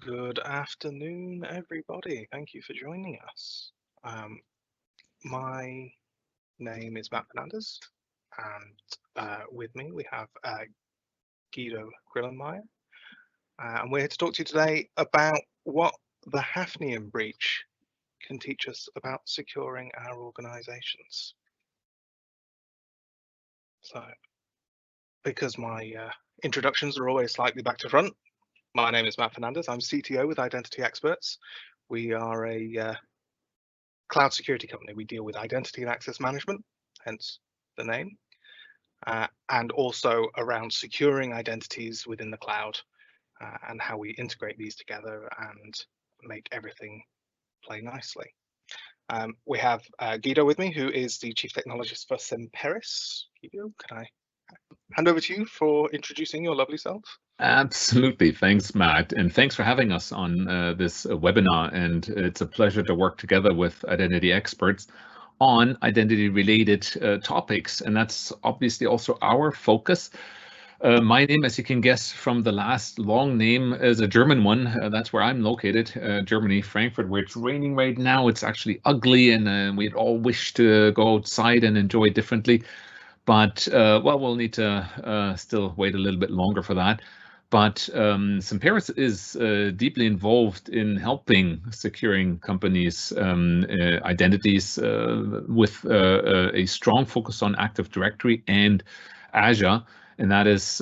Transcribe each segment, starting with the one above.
Good afternoon, everybody. Thank you for joining us. My name is Matt Fernandez, and with me we have Guido Grillenmeyer. And we're here to talk to you today about what the Hafnium breach can teach us about securing our organizations. So, because my introductions are always slightly back to front, my name is Matt Fernandez. I'm CTO with Identity Experts. We are a cloud security company. We deal with identity and access management, hence the name, and also around securing identities within the cloud and how we integrate these together and make everything play nicely. We have Guido with me, who is the Chief Technologist for Semperis. Guido, can I hand over to you for introducing your lovely self? Absolutely. Thanks, Matt. And thanks for having us on this webinar. And it's a pleasure to work together with Identity Experts on identity-related topics. And that's obviously also our focus. My name, as you can guess from the last long name, is a German one. That's where I'm located, Germany, Frankfurt, where it's raining right now. It's actually ugly, and we'd all wish to go outside and enjoy it differently. But, well, we'll need to still wait a little bit longer for that. But Semperis is deeply involved in helping securing companies' identities with a strong focus on Active Directory and Azure. And that is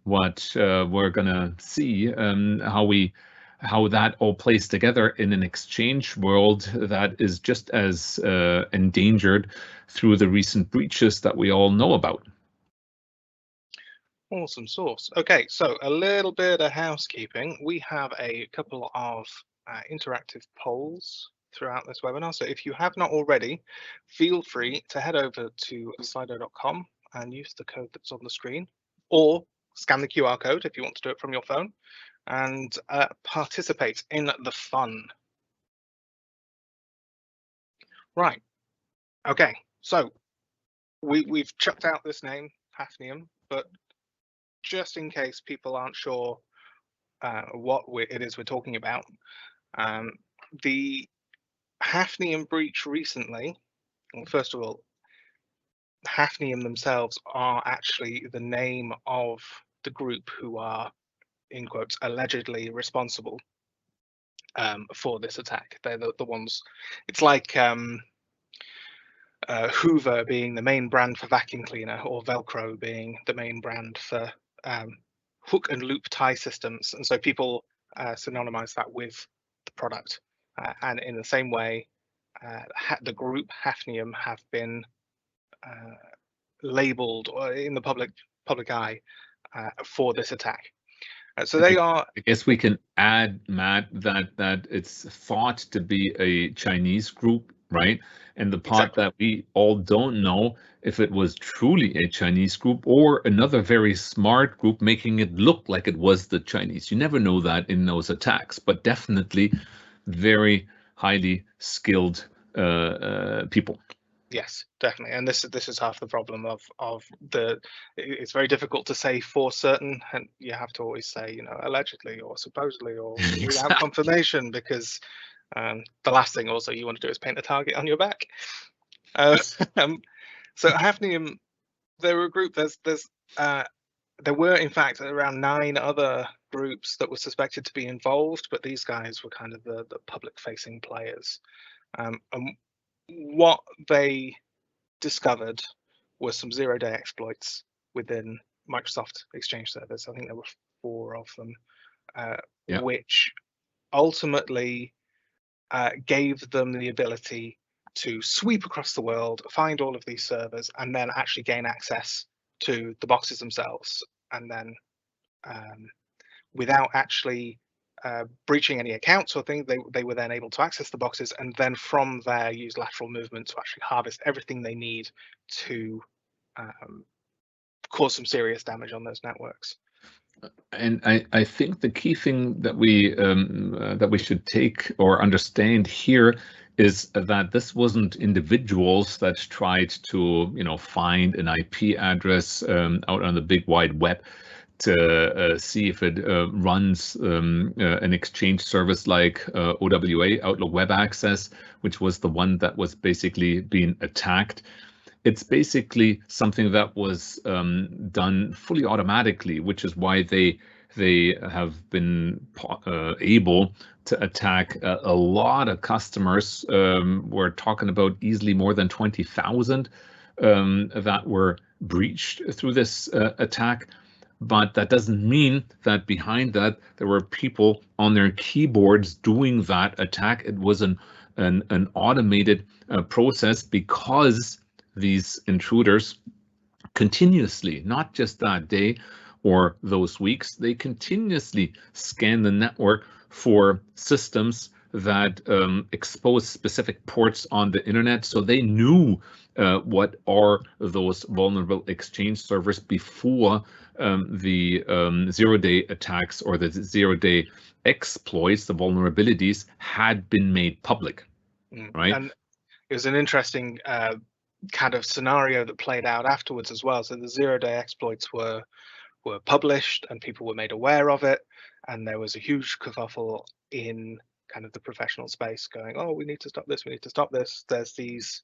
what we're going to see, how that all plays together in an exchange world that is just as endangered through the recent breaches that we all know about. Awesome sauce. Okay, so a little bit of housekeeping. We have a couple of interactive polls throughout this webinar. So if you have not already, feel free to head over to slido.com and use the code that's on the screen, or scan the QR code if you want to do it from your phone, and participate in the fun. Right. Okay, so we've chucked out this name, Hafnium, but just in case people aren't sure what it is we're talking about, the Hafnium breach recently, well, first of all, Hafnium themselves are actually the name of the group who are, in quotes, allegedly responsible for this attack. They're the ones, it's like Hoover being the main brand for vacuum cleaner, or Velcro being the main brand for hook and loop tie systems, and so people synonymize that with the product. And in the same way, the group Hafnium have been labeled in the public eye for this attack. So they are. I guess we can add, Matt, that it's thought to be a Chinese group, right? And the part Exactly. that we all don't know if it was truly a Chinese group or another very smart group making it look like it was the Chinese. You never know that in those attacks, but definitely very highly skilled people. Yes, definitely, and this is half the problem of the. It's very difficult to say for certain, and you have to always say, you know, allegedly or supposedly or without confirmation, because the last thing also you want to do is paint a target on your back. So Hafnium, they were a group. There were in fact around 9 other groups that were suspected to be involved, but these guys were kind of the public-facing players. And what they discovered were some zero-day exploits within Microsoft Exchange servers. I think there were 4 of them, which ultimately gave them the ability to sweep across the world, find all of these servers, and then actually gain access to the boxes themselves. And then without actually breaching any accounts or things, they were then able to access the boxes, and then from there use lateral movement to actually harvest everything they need to cause some serious damage on those networks. And I think the key thing that we should take or understand here is that this wasn't individuals that tried to find an IP address out on the big wide web. to see if it runs an Exchange service like OWA, Outlook Web Access, which was the one that was basically being attacked. It's basically something that was done fully automatically, which is why they have been able to attack a lot of customers. We're talking about easily more than 20,000 that were breached through this attack. But that doesn't mean that behind that there were people on their keyboards doing that attack. It was an automated process, because these intruders continuously, not just that day or those weeks, they continuously scan the network for systems that expose specific ports on the internet. So they knew what are those vulnerable Exchange servers before the zero-day attacks or the zero-day exploits, the vulnerabilities, had been made public, right? And it was an interesting kind of scenario that played out afterwards as well. So the zero-day exploits were published and people were made aware of it, and there was a huge kerfuffle in kind of the professional space going, oh, we need to stop this, we need to stop this, there's these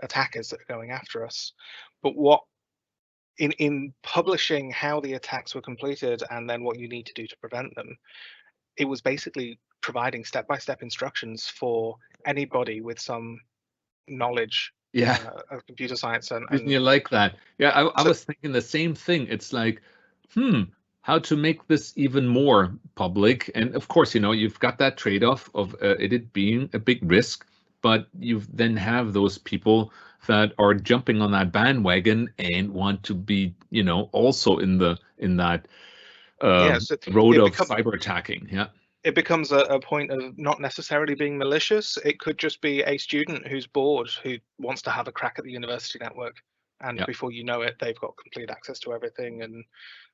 attackers that are going after us. But what in publishing how the attacks were completed and then what you need to do to prevent them, it was basically providing step-by-step instructions for anybody with some knowledge of computer science. And you like that? Yeah, I was thinking the same thing. It's like, how to make this even more public. And of course, you've got that trade-off of it being a big risk, but you then have those people that are jumping on that bandwagon and want to be, also in that road of cyber attacking. Yeah. It becomes a point of not necessarily being malicious. It could just be a student who's bored, who wants to have a crack at the university network, and before you know it, they've got complete access to everything. And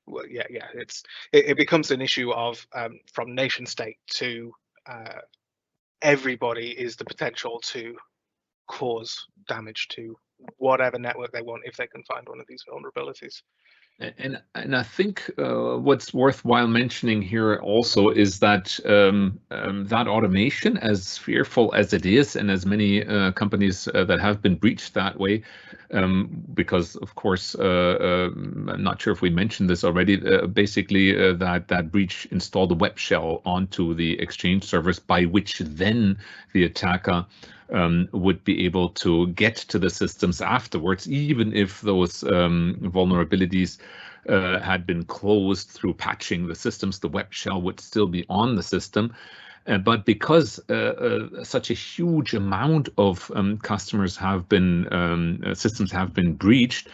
well, it becomes an issue of from nation state to everybody is the potential to cause damage to whatever network they want if they can find one of these vulnerabilities. And I think what's worthwhile mentioning here also is that that automation, as fearful as it is, and as many companies that have been breached that way, because of course, I'm not sure if we mentioned this already, basically that breach installed a web shell onto the Exchange servers, by which then the attacker would be able to get to the systems afterwards, even if those vulnerabilities had been closed through patching the systems. The web shell would still be on the system. But because such a huge amount of customers have been, systems have been breached,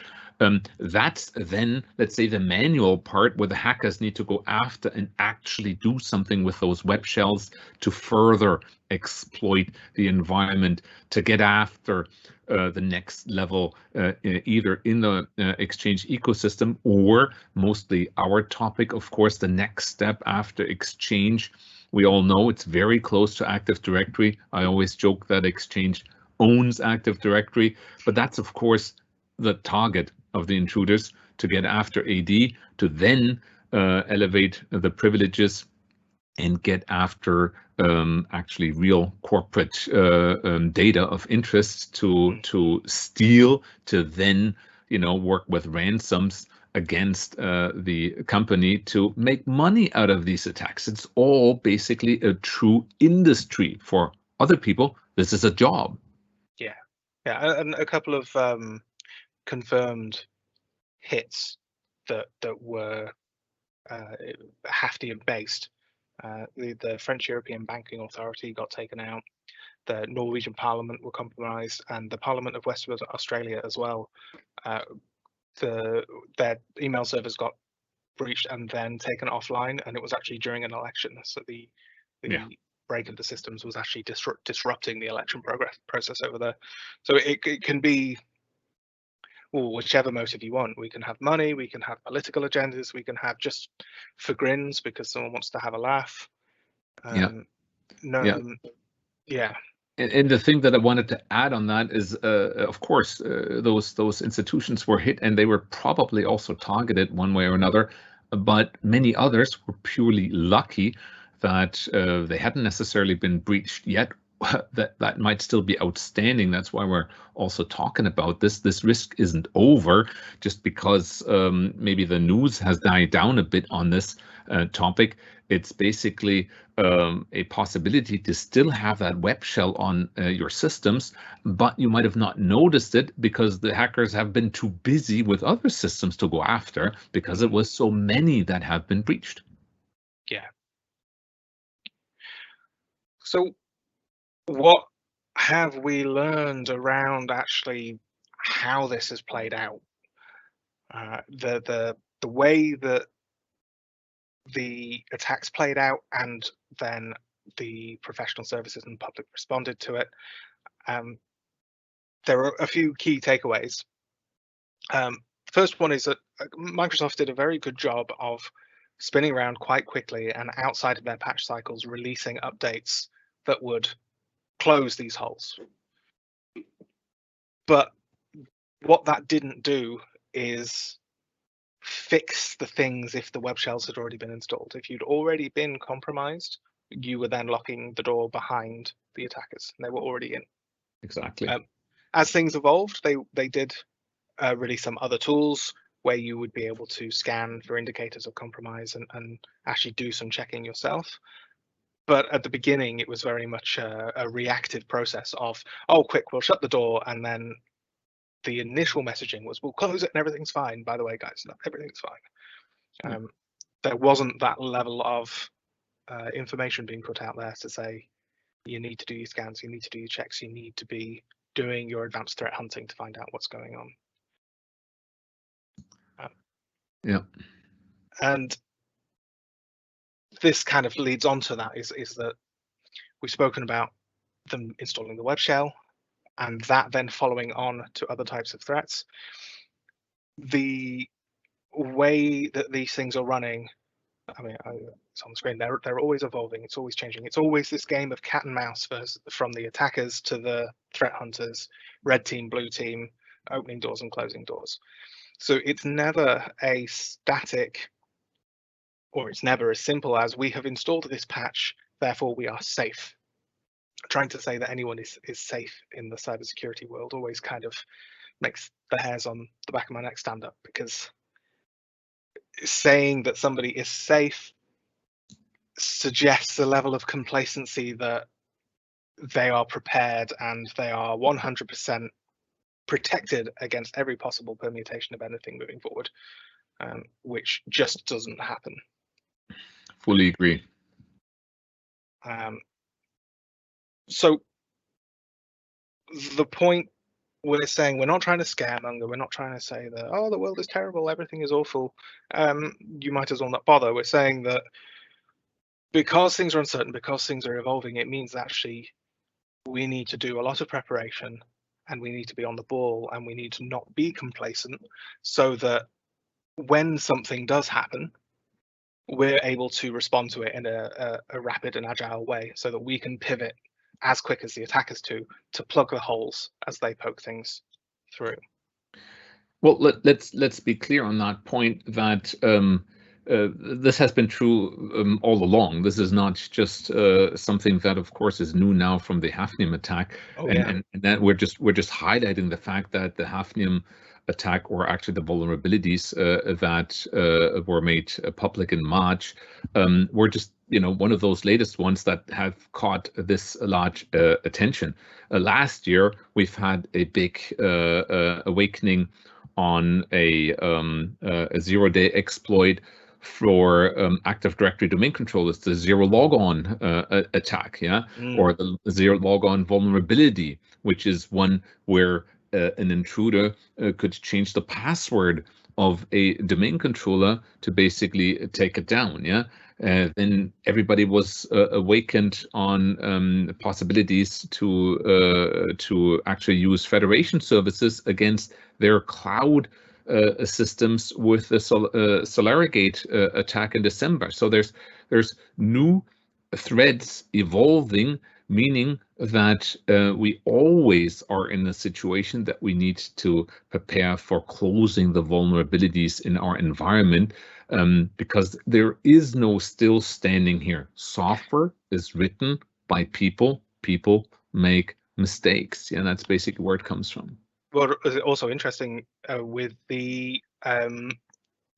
that's then, let's say, the manual part where the hackers need to go after and actually do something with those web shells to further exploit the environment, to get after the next level, either in the Exchange ecosystem, or mostly our topic, of course, the next step after Exchange. We all know it's very close to Active Directory. I always joke that Exchange owns Active Directory, but that's, of course, the target of the intruders, to get after AD, to then elevate the privileges and get after actually real corporate data of interest to steal, to then work with ransoms against the company to make money out of these attacks. It's all basically a true industry. For other people, this is a job. Yeah, and a couple of confirmed hits that were Hafnium based. The French European Banking Authority got taken out. The Norwegian Parliament were compromised, and the Parliament of Western Australia as well. Their email servers got breached and then taken offline, and it was actually during an election. So the break into systems was actually disrupting the election process over there. So it can be whichever motive you want. We can have money, we can have political agendas, we can have just for grins because someone wants to have a laugh. And the thing that I wanted to add on that is, of course, those institutions were hit, and they were probably also targeted one way or another. but many others were purely lucky that they hadn't necessarily been breached yet. That might still be outstanding. That's why we're also talking about this. This risk isn't over just because maybe the news has died down a bit on this topic. It's basically a possibility to still have that web shell on your systems, but you might have not noticed it because the hackers have been too busy with other systems to go after because it was so many that have been breached. Yeah. So what have we learned around actually how this has played out? The way that the attacks played out, and then the professional services and the public responded to it. There are a few key takeaways. First one is that Microsoft did a very good job of spinning around quite quickly and outside of their patch cycles, releasing updates that would close these holes. But what that didn't do is fix the things if the web shells had already been installed. If you'd already been compromised, you were then locking the door behind the attackers, and they were already in. Exactly. As things evolved, they did release some other tools where you would be able to scan for indicators of compromise and actually do some checking yourself. But at the beginning, it was very much a reactive process of, oh, quick, we'll shut the door, and then the initial messaging was, we'll close it and everything's fine. By the way, guys, no, everything's fine. There wasn't that level of information being put out there to say, you need to do your scans, you need to do your checks, you need to be doing your advanced threat hunting to find out what's going on. Yeah. And this kind of leads on to that is that we've spoken about them installing the web shell, and that then following on to other types of threats. The way that these things are running, I mean, it's on the screen, they're always evolving, it's always changing. It's always this game of cat and mouse from the attackers to the threat hunters, red team, blue team, opening doors and closing doors. So it's never a static, or it's never as simple as we have installed this patch, therefore we are safe. Trying to say that anyone is safe in the cybersecurity world always kind of makes the hairs on the back of my neck stand up, because saying that somebody is safe suggests a level of complacency that they are prepared and they are 100% protected against every possible permutation of anything moving forward, which just doesn't happen. Fully agree. So the point we're saying, we're not trying to scaremonger, we're not trying to say that, oh, the world is terrible, everything is awful, you might as well not bother. We're saying that because things are uncertain, because things are evolving, it means actually we need to do a lot of preparation, and we need to be on the ball, and we need to not be complacent, so that when something does happen, we're able to respond to it in a rapid and agile way, so that we can pivot as quick as the attackers to plug the holes as they poke things through. Well, let's be clear on that point that this has been true all along. This is not just something that, of course, is new now from the Hafnium attack, and that we're just highlighting the fact that the Hafnium attack, or actually the vulnerabilities that were made public in March, were just one of those latest ones that have caught this large attention. Last year, we've had a big awakening on a zero-day exploit for Active Directory domain controllers, the zero logon attack, or the zero logon vulnerability, which is one where an intruder could change the password of a domain controller to basically take it down, then everybody was awakened on possibilities to actually use federation services against their cloud systems with the Solarigate attack in December. So there's new threads evolving, meaning that we always are in a situation that we need to prepare for closing the vulnerabilities in our environment. because there is no still standing here. Software is written by people. People make mistakes. Yeah, that's basically where it comes from. Well, is it also interesting with the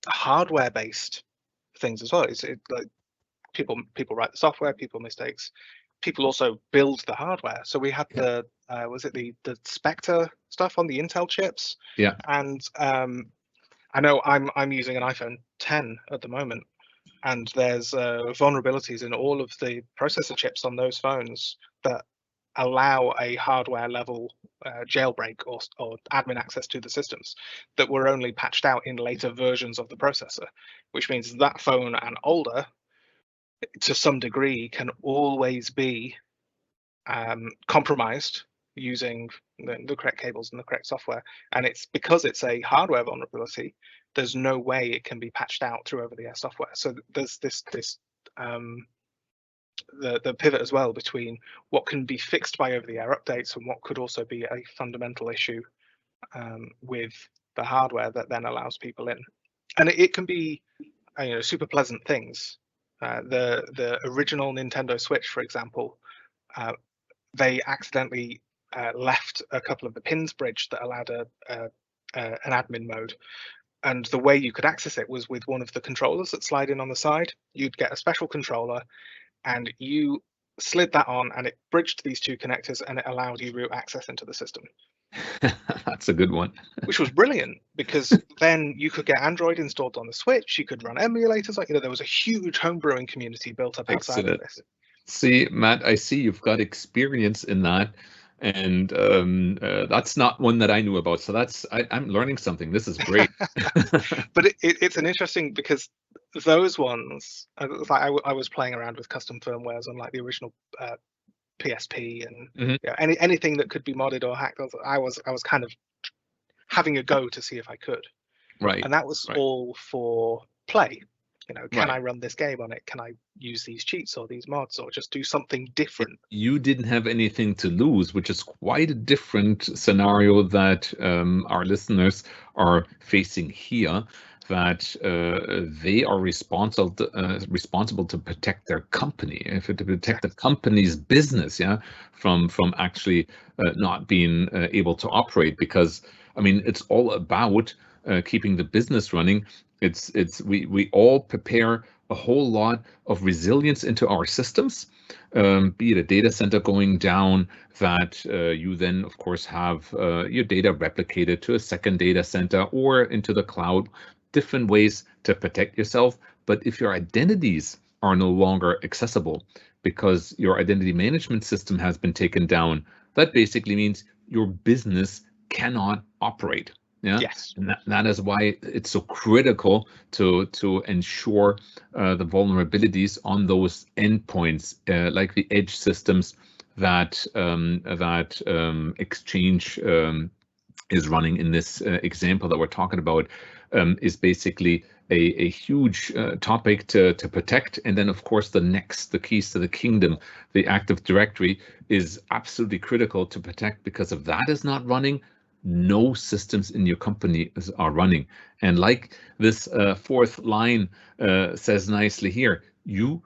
hardware-based things as well? It's like people write the software, people mistakes. People also build the hardware. So we had the was it the Spectre stuff on the Intel chips? Yeah. And I know I'm using an iPhone 10 at the moment, and there's vulnerabilities in all of the processor chips on those phones that allow a hardware level jailbreak or admin access to the systems that were only patched out in later versions of the processor, which means that phone and older, to some degree, can always be compromised using the correct cables and the correct software. And it's because it's a hardware vulnerability, there's no way it can be patched out through over-the-air software. So there's this the pivot as well between what can be fixed by over-the-air updates and what could also be a fundamental issue with the hardware that then allows people in. And it can be super pleasant things. The original Nintendo Switch, for example, they accidentally left a couple of the pins bridged that allowed an admin mode. And the way you could access it was with one of the controllers that slide in on the side. You'd get a special controller, and you slid that on, and it bridged these two connectors, and it allowed you root access into the system. That's a good one. Which was brilliant, because then you could get Android installed on the Switch. You could run emulators. Like, there was a huge homebrewing community built up outside of this. See, Matt, I see you've got experience in that, and that's not one that I knew about. So I'm learning something. This is great. But it's an interesting, because those ones, I was playing around with custom firmwares on like the original PSP and anything that could be modded or hacked. I was kind of having a go to see if I could. Right. And that was all for play. Can I run this game on it? Can I use these cheats or these mods, or just do something different? You didn't have anything to lose, which is quite a different scenario that our listeners are facing here, that they are responsible to protect their company, to protect the company's business, from actually not being able to operate. Because I mean, it's all about keeping the business running. We all prepare a whole lot of resilience into our systems, be it a data center going down, that you then of course have your data replicated to a second data center or into the cloud, different ways to protect yourself. But if your identities are no longer accessible because your identity management system has been taken down, that basically means your business cannot operate. Yeah. Yes. And that is why it's so critical to ensure the vulnerabilities on those endpoints, like the edge systems that Exchange is running in this example that we're talking about, is basically a huge topic to protect. And then, of course, the keys to the kingdom, the Active Directory, is absolutely critical to protect, because if that is not running, no systems in your company are running. And like this fourth line says nicely here, you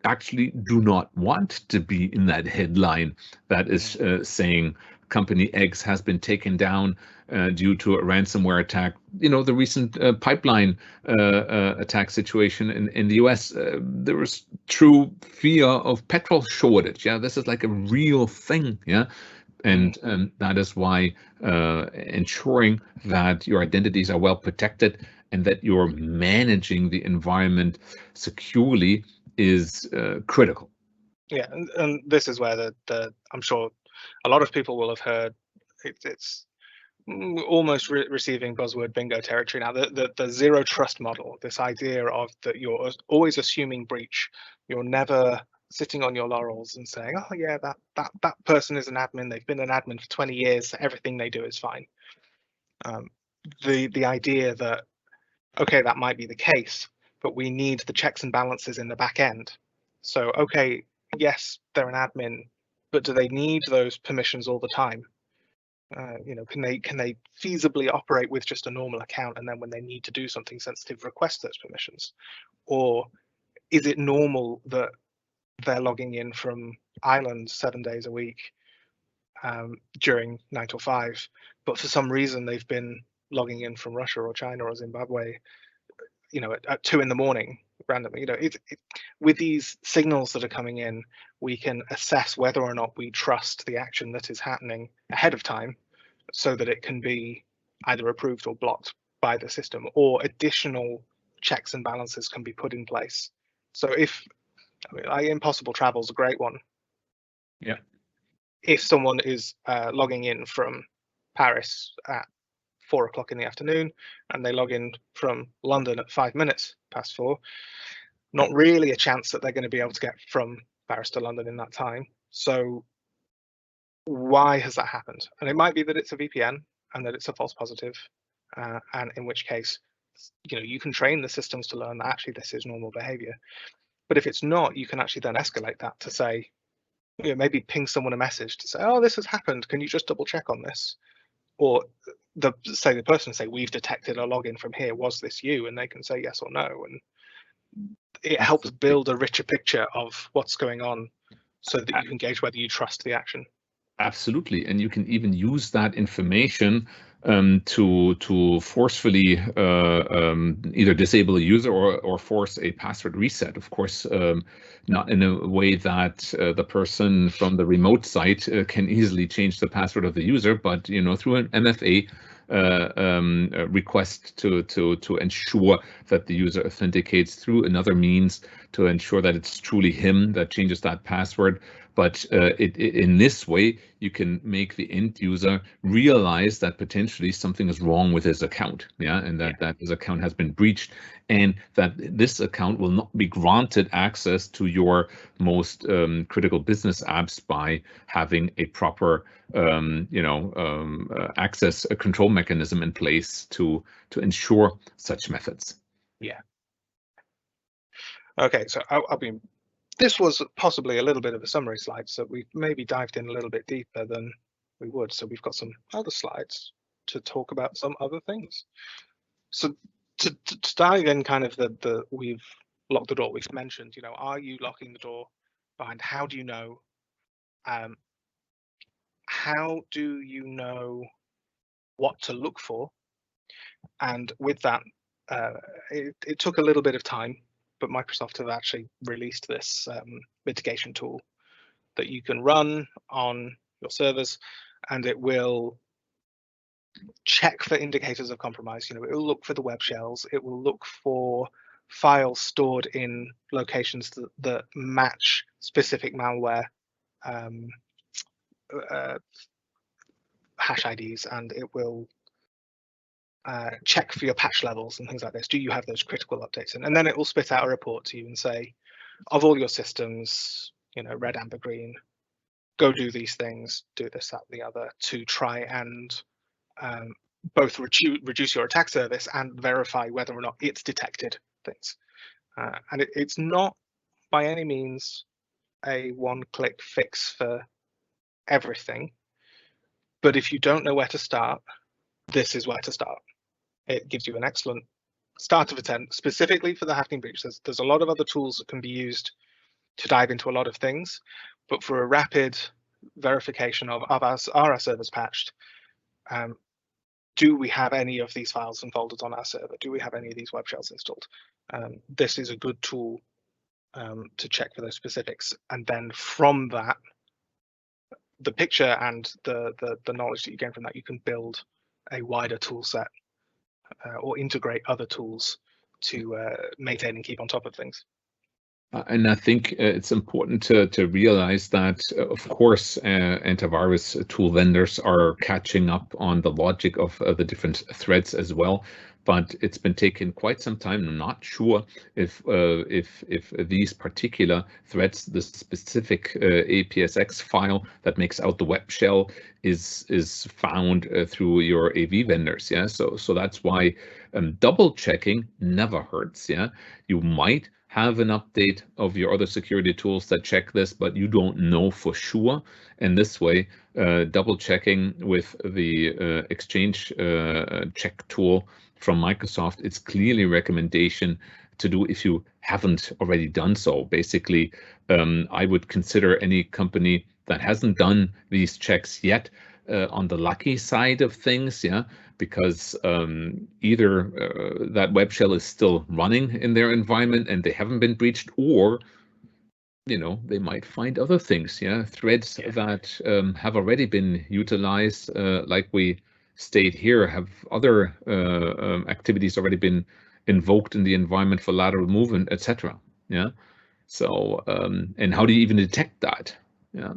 actually do not want to be in that headline that is saying company X has been taken down due to a ransomware attack. The recent pipeline attack situation in the US, there was true fear of petrol shortage. Yeah, this is like a real thing. Yeah. And that is why ensuring that your identities are well protected and that you're managing the environment securely is critical. Yeah, and this is where I'm sure a lot of people will have heard it's almost receiving buzzword bingo territory now. The zero trust model, this idea of that you're always assuming breach. You're never sitting on your laurels and saying, oh yeah, that person is an admin, they've been an admin for 20 years, so everything they do is fine. The idea that, okay, that might be the case, but we need the checks and balances in the back end. So, okay, yes, they're an admin, but do they need those permissions all the time? Can they feasibly operate with just a normal account, and then when they need to do something sensitive, request those permissions? Or is it normal that they're logging in from Ireland 7 days a week during 9 to 5, but for some reason they've been logging in from Russia or China or Zimbabwe, at 2 in the morning randomly? With these signals that are coming in, we can assess whether or not we trust the action that is happening ahead of time, so that it can be either approved or blocked by the system, or additional checks and balances can be put in place. So impossible travel is a great one. Yeah. If someone is logging in from Paris at 4 o'clock in the afternoon and they log in from London at 5 minutes past 4, not really a chance that they're going to be able to get from Paris to London in that time. So why has that happened? And it might be that it's a VPN and that it's a false positive, and in which case, you can train the systems to learn that actually this is normal behavior. But if it's not, you can actually then escalate that to say, maybe ping someone a message to say, oh, this has happened, can you just double check on this? Or the person say, we've detected a login from here, was this you? And they can say yes or no, and it helps build a richer picture of what's going on, so that you can gauge whether you trust the action. Absolutely, and you can even use that information to forcefully either disable a user or force a password reset. Of course, not in a way that the person from the remote site can easily change the password of the user, but through an MFA request to ensure that the user authenticates through another means to ensure that it's truly him that changes that password. But in this way, you can make the end user realize that potentially something is wrong with his account, and that his account has been breached, and that this account will not be granted access to your most critical business apps by having a proper access control mechanism in place to ensure such methods. Yeah. Okay, so this was possibly a little bit of a summary slide, so we've maybe dived in a little bit deeper than we would. So we've got some other slides to talk about some other things. So to dive in, kind of we've locked the door. We've mentioned, are you locking the door behind? How do you know? How do you know what to look for? And with that, it took a little bit of time, but Microsoft have actually released this mitigation tool that you can run on your servers, and it will check for indicators of compromise. It will look for the web shells. It will look for files stored in locations that match specific malware hash IDs, and it will check for your patch levels and things like this. Do you have those critical updates? And then it will spit out a report to you and say, of all your systems, red, amber, green, go do these things, do this, that, the other, to try and both reduce your attack service and verify whether or not it's detected things. And it's not by any means a one-click fix for everything, but if you don't know where to start, this is where to start. It gives you an excellent starter for 10, specifically for the Hafnium breach. There's a lot of other tools that can be used to dive into a lot of things, but for a rapid verification of are our servers patched, do we have any of these files and folders on our server? Do we have any of these web shells installed? This is a good tool to check for those specifics, and then from that, the picture and the knowledge that you gain from that, you can build a wider tool set or integrate other tools to maintain and keep on top of things. And I think it's important to realize that, of course, antivirus tool vendors are catching up on the logic of the different threats as well. But it's been taking quite some time. I'm not sure if these particular threats, the specific APSX file that makes out the web shell, is found through your AV vendors. So that's why double checking never hurts. You might have an update of your other security tools that check this, but you don't know for sure. And this way, double checking with the Exchange check tool from Microsoft, it's clearly a recommendation to do if you haven't already done so. Basically, I would consider any company that hasn't done these checks yet on the lucky side of things, yeah, because either that web shell is still running in their environment and they haven't been breached, or they might find other things, yeah, threads that have already been utilized, like we state here, have other activities already been invoked in the environment for lateral movement, etc. Yeah. So, and how do you even detect that? Yeah.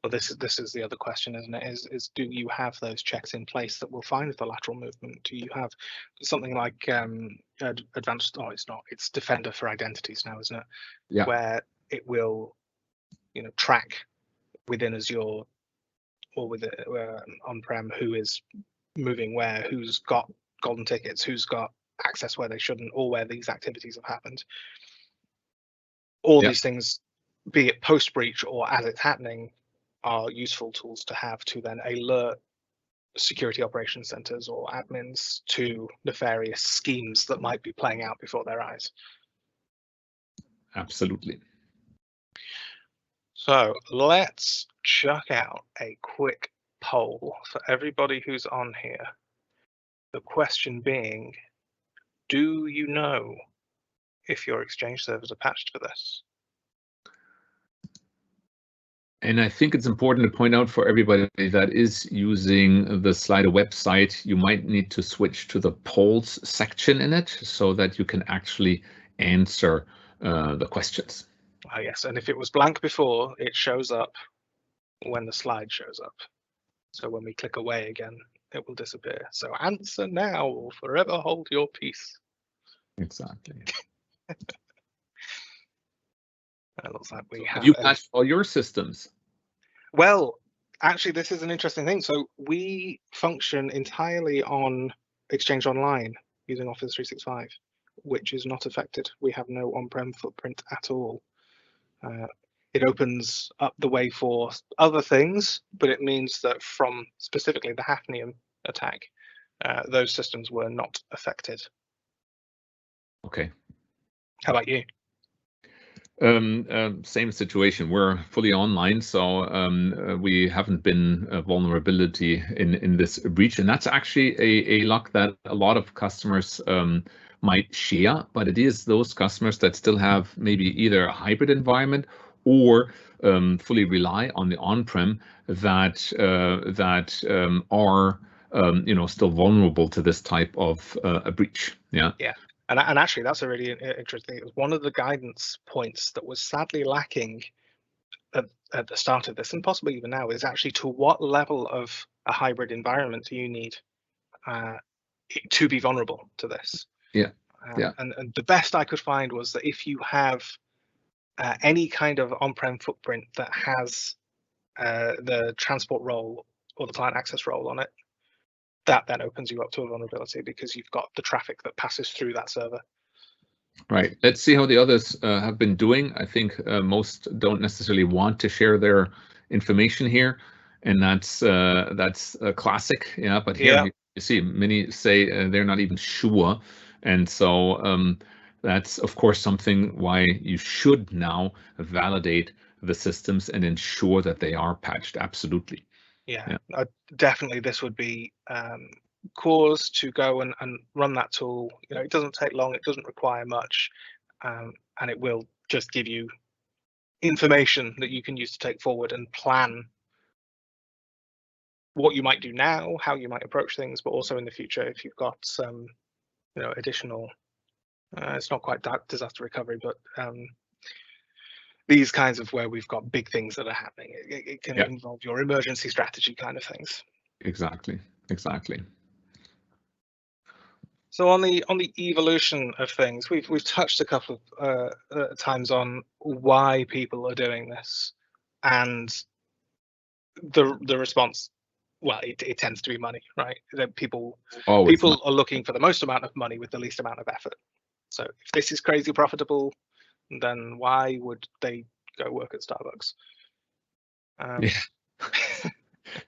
Well, this is the other question, isn't it? Is do you have those checks in place that will find the lateral movement? Do you have something like advanced? Oh, it's not. It's Defender for identities now, isn't it? Yeah. Where it will, track within Azure or with on-prem who is moving where, who's got golden tickets, who's got access where they shouldn't, or where these activities have happened. All these things, be it post breach or as it's happening, are useful tools to have to then alert security operations centers or admins to nefarious schemes that might be playing out before their eyes. Absolutely. So let's chuck out a quick poll for everybody who's on here. The question being, do you know if your Exchange servers are patched for this? And I think it's important to point out for everybody that is using the Slido website, you might need to switch to the polls section in it so that you can actually answer the questions. Oh, yes, and if it was blank before, it shows up when the slide shows up. So when we click away again, it will disappear. So answer now or forever hold your peace. Exactly. It looks like we have. You patched all your systems? Well, actually, this is an interesting thing. So we function entirely on Exchange Online using Office 365, which is not affected. We have no on-prem footprint at all. It opens up the way for other things, but it means that from specifically the Hafnium attack, those systems were not affected. Okay. How about you? Same situation. We're fully online, so we haven't been a vulnerability in this breach, and that's actually a luck that a lot of customers might share. But it is those customers that still have maybe either a hybrid environment or fully rely on the on-prem that are still vulnerable to this type of a breach. Yeah. Yeah. And actually, that's a really interesting. It was one of the guidance points that was sadly lacking at the start of this, and possibly even now, is actually to what level of a hybrid environment do you need to be vulnerable to this? Yeah. And the best I could find was that if you have any kind of on-prem footprint that has the transport role or the client access role on it, that then opens you up to a vulnerability because you've got the traffic that passes through that server. Right. Let's see how the others have been doing. I think most don't necessarily want to share their information here, and that's a classic. Yeah. But here you see many say they're not even sure, and so that's of course something why you should now validate the systems and ensure that they are patched. Absolutely. Yeah. Definitely this would be cause to go and run that tool. It doesn't take long, it doesn't require much, and it will just give you information that you can use to take forward and plan what you might do now, how you might approach things, but also in the future if you've got some additional it's not quite disaster recovery, but these kinds of where we've got big things that are happening. It can involve your emergency strategy kind of things. Exactly. So on the evolution of things, we've touched a couple of times on why people are doing this, and the response. Well, it tends to be money, right? That people are looking for the most amount of money with the least amount of effort. So if this is crazy profitable, then why would they go work at Starbucks? Yeah.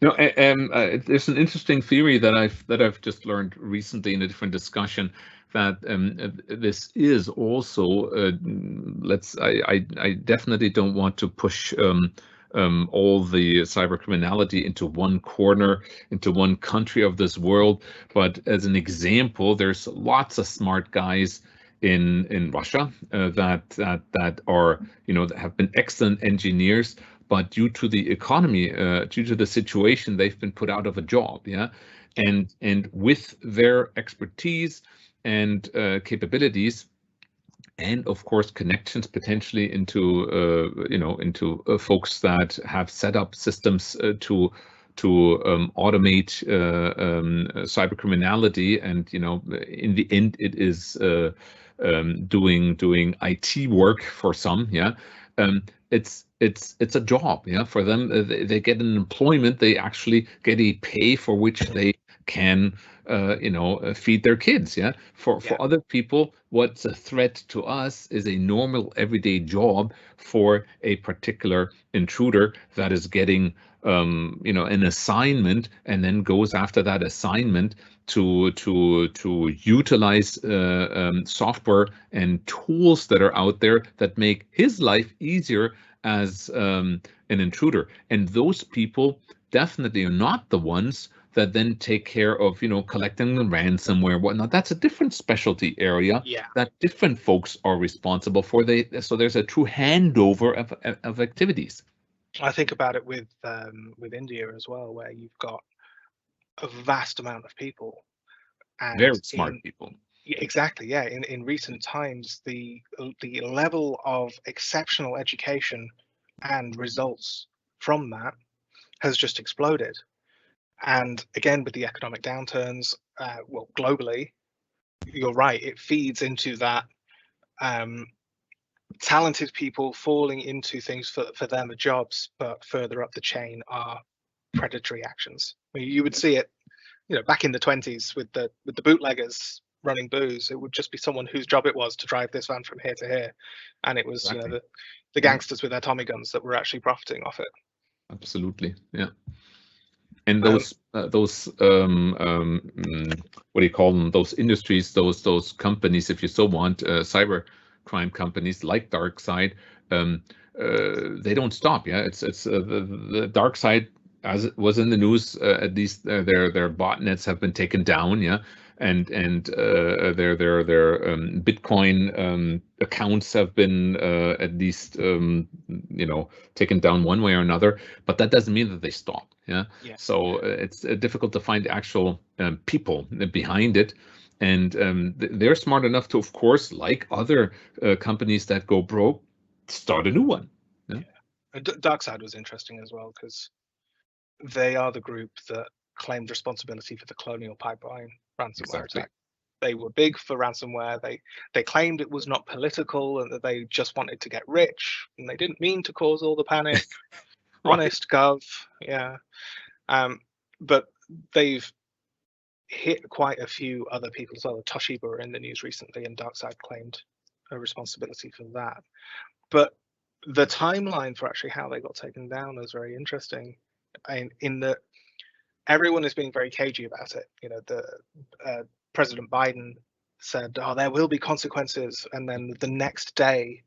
No, there's an interesting theory that I've just learned recently in a different discussion, that this is also I definitely don't want to push all the cyber criminality into one corner, into one country of this world. But as an example, there's lots of smart guys in Russia that are, that have been excellent engineers, but due to the economy, due to the situation, they've been put out of a job. Yeah, and with their expertise and capabilities, and of course connections potentially into folks that have set up systems to automate cyber criminality, and in the end it is doing IT work for some. Yeah, it's a job. Yeah, for them. They get an employment. They actually get a pay for which they can feed their kids. Yeah, for other people, what's a threat to us is a normal everyday job for a particular intruder that is getting an assignment, and then goes after that assignment to utilize software and tools that are out there that make his life easier as an intruder. And those people definitely are not the ones that then take care of, collecting the ransomware, whatnot. That's a different specialty area that different folks are responsible for. So there's a true handover of activities. I think about it with India as well, where you've got a vast amount of people, and very smart people. Exactly, yeah. In recent times, the level of exceptional education and results from that has just exploded. And again, with the economic downturns, well, globally, you're right, it feeds into that talented people falling into things for them are jobs, but further up the chain are predatory actions. I mean, you would see it, back in the 20s with the bootleggers running booze. It would just be someone whose job it was to drive this van from here to here, and it was Exactly. the gangsters with their Tommy guns that were actually profiting off it. Absolutely, yeah. And those what do you call them? Those industries, those companies, if you so want, cyber crime companies like Darkside, they don't stop. Yeah, it's the Darkside, as it was in the news. At least their botnets have been taken down. Yeah, and their Bitcoin accounts have been at least taken down one way or another. But that doesn't mean that they stop. Yeah. So it's difficult to find actual people behind it. And they're smart enough to, of course, like other companies that go broke, start a new one. Yeah. Darkseid was interesting as well, because they are the group that claimed responsibility for the Colonial Pipeline ransomware attack. They were big for ransomware. They claimed it was not political and that they just wanted to get rich, and they didn't mean to cause all the panic. Honest gov, yeah. But they've hit quite a few other people as well. Toshiba were in the news recently, and Darkseid claimed a responsibility for that. But the timeline for actually how they got taken down is very interesting, in that everyone is being very cagey about it. The President Biden said, "Oh, there will be consequences," and then the next day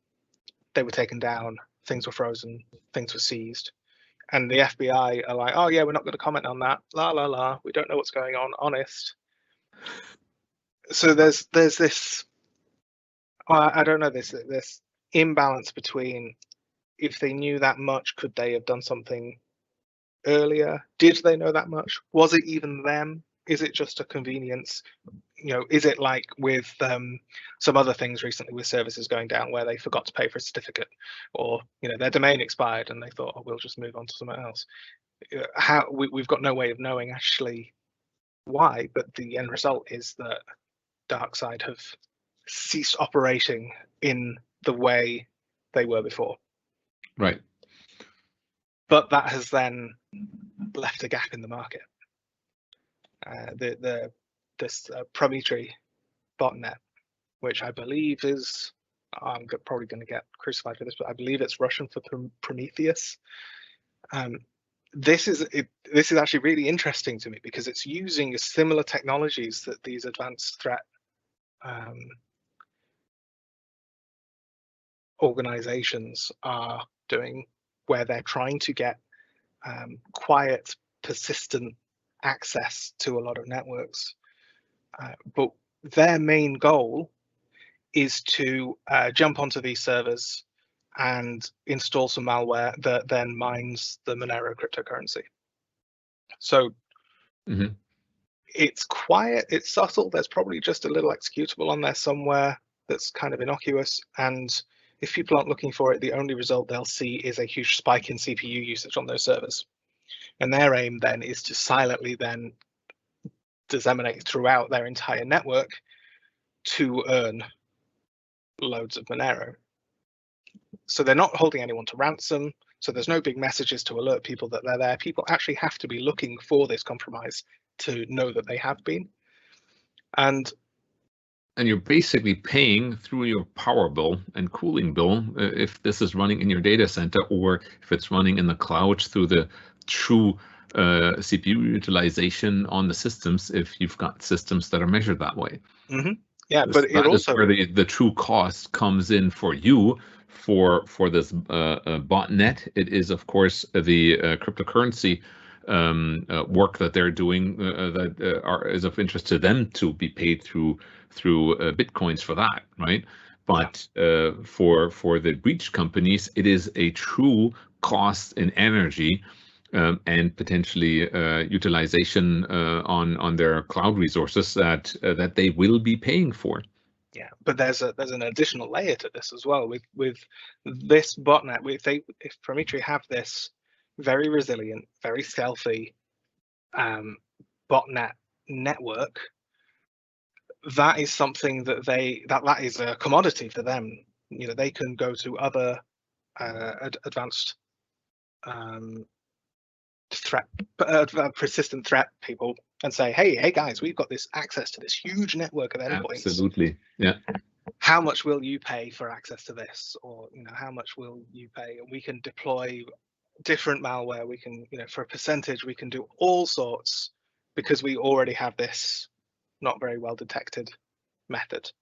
they were taken down, things were frozen, things were seized. And the FBI are like, "Oh yeah, we're not going to comment on that. La la la. We don't know what's going on. Honest." So there's this, I don't know, this imbalance between, if they knew that much, could they have done something earlier? Did they know that much? Was it even them? Is it just a convenience? Is it like with some other things recently with services going down where they forgot to pay for a certificate, or their domain expired and they thought, "Oh, we'll just move on to something else." We've got no way of knowing actually why, but the end result is that Darkseid have ceased operating in the way they were before. Right. But that has then left a gap in the market. This Prometheus botnet, which I believe is probably going to get crucified for this, but I believe it's Russian for Prometheus. This is actually really interesting to me because it's using similar technologies that these advanced threat organizations are doing, where they're trying to get quiet, persistent access to a lot of networks. But their main goal is to jump onto these servers and install some malware that then mines the Monero cryptocurrency. So it's quiet, it's subtle. There's probably just a little executable on there somewhere that's kind of innocuous. And if people aren't looking for it, the only result they'll see is a huge spike in CPU usage on those servers. And their aim then is to silently then disseminate throughout their entire network to earn loads of Monero. So they're not holding anyone to ransom. So there's no big messages to alert people that they're there. People actually have to be looking for this compromise to know that they have been. And you're basically paying through your power bill and cooling bill if this is running in your data center, or if it's running in the cloud through the true CPU utilization on the systems, if you've got systems that are measured that way. Yeah, but it also is where the true cost comes in for you for this botnet. It is, of course, the cryptocurrency work that they're doing that is of interest to them to be paid through bitcoins for that, right? But for the breach companies, it is a true cost in energy and potentially utilization on their cloud resources that they will be paying for. Yeah, but there's an additional layer to this as well. With this botnet, if Prometheus have this very resilient, very stealthy botnet network, that is something that that is a commodity for them. You know, they can go to other advanced persistent threat people and say, hey guys, we've got this access to this huge network of endpoints. Absolutely, yeah. How much will you pay for access to this? Or, you know, how much will you pay? And we can deploy different malware. We can, you know, for a percentage, we can do all sorts because we already have this not very well detected method.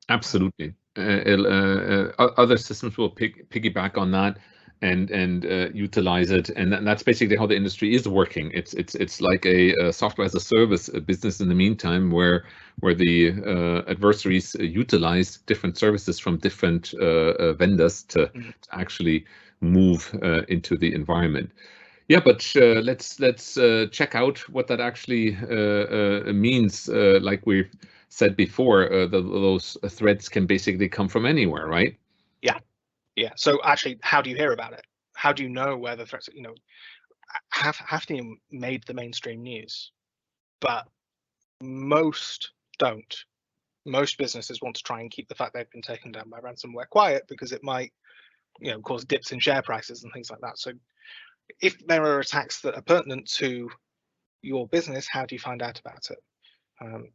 Absolutely. Other systems will piggyback on that and utilize it, and that's basically how the industry is working. It's like a software as a service business in the meantime, where the adversaries utilize different services from different vendors to actually move into the environment. Yeah, but let's check out what that actually means. Like we've said before, those threats can basically come from anywhere, right? Yeah. So actually, how do you hear about it? How do you know where the threats? You know, Hafnium made the mainstream news, but most don't. Most businesses want to try and keep the fact they've been taken down by ransomware quiet because it might, you know, cause dips in share prices and things like that. So if there are attacks that are pertinent to your business, how do you find out about it?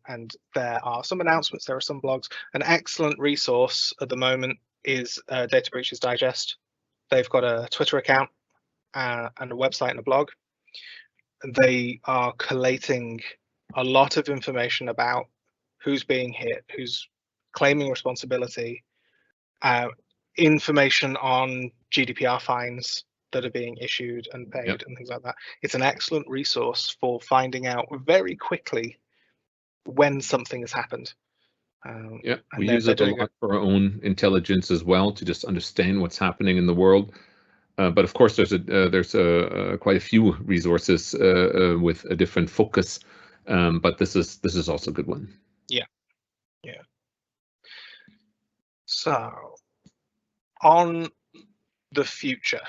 And there are some announcements, there are some blogs. An excellent resource at the moment is Data Breaches Digest. They've got a Twitter account and a website and a blog. They are collating a lot of information about who's being hit, who's claiming responsibility, information on GDPR fines that are being issued and paid and things like that. It's an excellent resource for finding out very quickly when something has happened. We use it a lot for our own intelligence as well, to just understand what's happening in the world. But of course, there's quite a few resources with a different focus. But this is also a good one. Yeah. So on the future,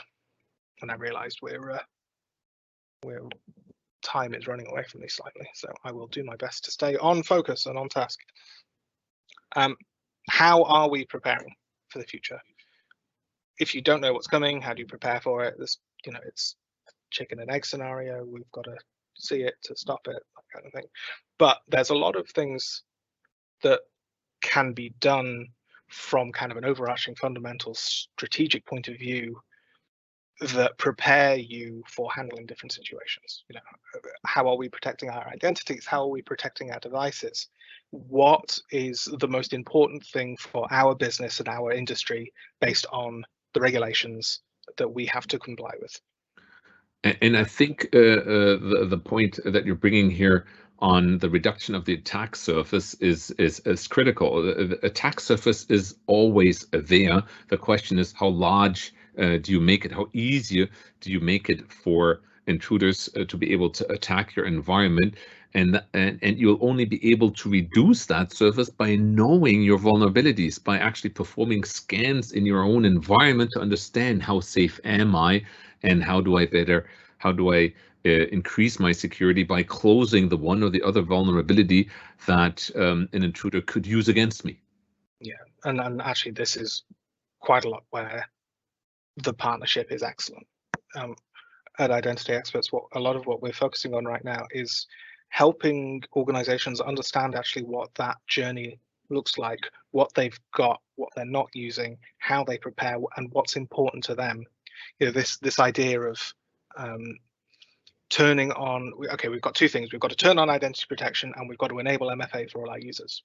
and I realised we're time is running away from me slightly, so I will do my best to stay on focus and on task. How are we preparing for the future? If you don't know what's coming, how do you prepare for it? This, you know, it's chicken and egg scenario. We've got to see it to stop it, that kind of thing. But there's a lot of things that can be done from kind of an overarching fundamental strategic point of view that prepare you for handling different situations. You know, how are we protecting our identities? How are we protecting our devices? What is the most important thing for our business and our industry based on the regulations that we have to comply with? And I think the point that you're bringing here on the reduction of the attack surface is critical. The attack surface is always there. The question is, how large do you make it? How easy do you make it for intruders to be able to attack your environment? And you'll only be able to reduce that surface by knowing your vulnerabilities, by actually performing scans in your own environment to understand how safe am I, and how do I increase my security by closing the one or the other vulnerability that an intruder could use against me. Yeah, and actually this is quite a lot where the partnership is excellent. At Identity Experts, a lot of what we're focusing on right now is helping organizations understand actually what that journey looks like, what they've got, what they're not using, how they prepare, and what's important to them. You know, this idea of turning on, okay, we've got two things. We've got to turn on identity protection and we've got to enable MFA for all our users.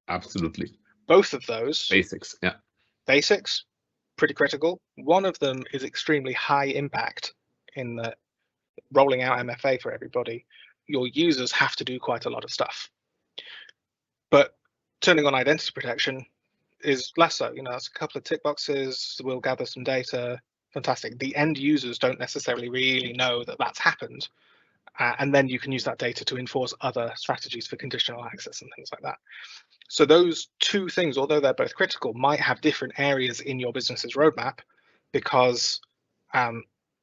Absolutely. Both of those basics, yeah. Basics, pretty critical. One of them is extremely high impact in the rolling out MFA for everybody. Your users have to do quite a lot of stuff. But turning on identity protection is less so. You know, it's a couple of tick boxes, we'll gather some data, fantastic. The end users don't necessarily really know that that's happened. And then you can use that data to enforce other strategies for conditional access and things like that. So those two things, although they're both critical, might have different areas in your business's roadmap, because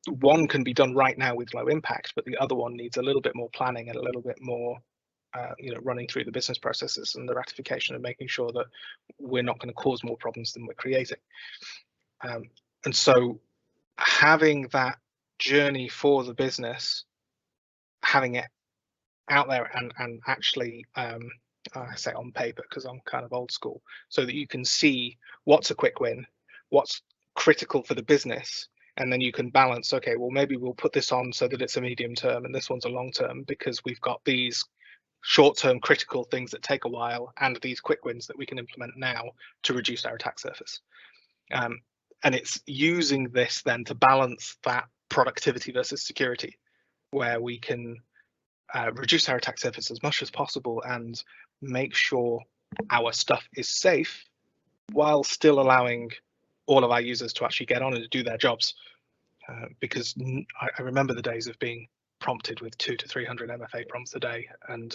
one can be done right now with low impact, but the other one needs a little bit more planning and a little bit more running through the business processes and the ratification and making sure that we're not going to cause more problems than we're creating. And so having that journey for the business, having it out there and actually I say on paper because I'm kind of old school, so that you can see what's a quick win, what's critical for the business, and then you can balance, okay, well, maybe we'll put this on so that it's a medium term and this one's a long term, because we've got these short-term critical things that take a while and these quick wins that we can implement now to reduce our attack surface. And it's using this then to balance that productivity versus security, where we can reduce our attack surface as much as possible and make sure our stuff is safe while still allowing all of our users to actually get on and do their jobs. Because I remember the days of being prompted with 200 to 300 MFA prompts a day, and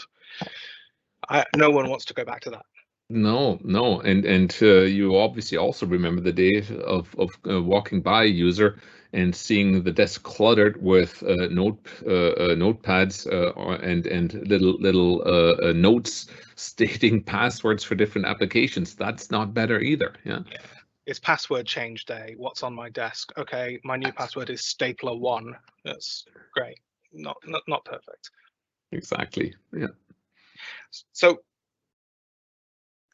no one wants to go back to that. No, and you obviously also remember the day of walking by a user and seeing the desk cluttered with notepads and little notes stating passwords for different applications. That's not better either. Yeah. It's password change day. What's on my desk? Okay, my new password is stapler1. That's great. Not perfect. Exactly. Yeah. So